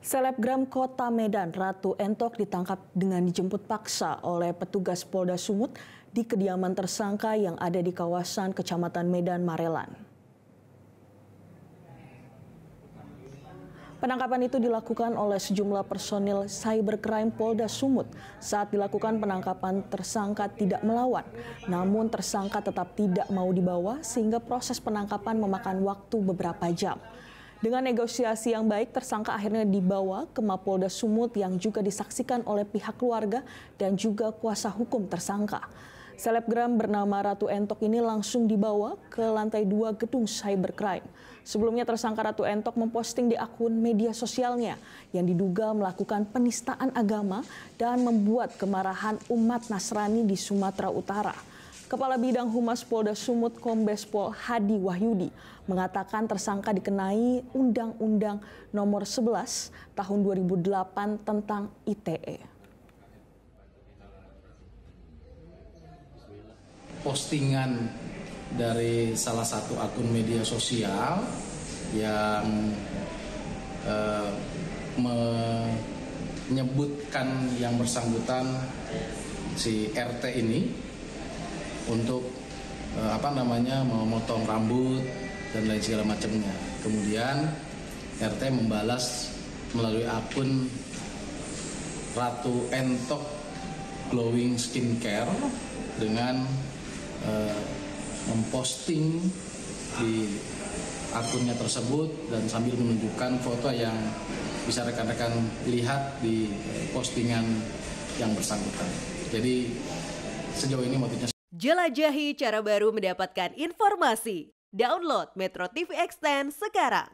Selebgram Kota Medan Ratu Entok ditangkap dengan dijemput paksa oleh petugas Polda Sumut di kediaman tersangka yang ada di kawasan Kecamatan Medan Marelan. Penangkapan itu dilakukan oleh sejumlah personil Cybercrime Polda Sumut. Saat dilakukan penangkapan, tersangka tidak melawan, namun tersangka tetap tidak mau dibawa sehingga proses penangkapan memakan waktu beberapa jam. Dengan negosiasi yang baik, tersangka akhirnya dibawa ke Mapolda Sumut yang juga disaksikan oleh pihak keluarga dan juga kuasa hukum tersangka. Selebgram bernama Ratu Entok ini langsung dibawa ke lantai 2 gedung Cybercrime. Sebelumnya tersangka Ratu Entok memposting di akun media sosialnya yang diduga melakukan penistaan agama dan membuat kemarahan umat Nasrani di Sumatera Utara. Kepala Bidang Humas Polda Sumut Kombes Pol Hadi Wahyudi mengatakan tersangka dikenai Undang-Undang Nomor 11 Tahun 2008 tentang ITE. Postingan dari salah satu akun media sosial yang menyebutkan yang bersangkutan si RT ini untuk memotong rambut dan lain segala macamnya. Kemudian RT membalas melalui akun Ratu Entok Glowing Skincare dengan memposting di akunnya tersebut dan sambil menunjukkan foto yang bisa rekan-rekan lihat di postingan yang bersangkutan. Jadi sejauh ini motifnya. Jelajahi cara baru mendapatkan informasi. Download Metro TV Extend sekarang.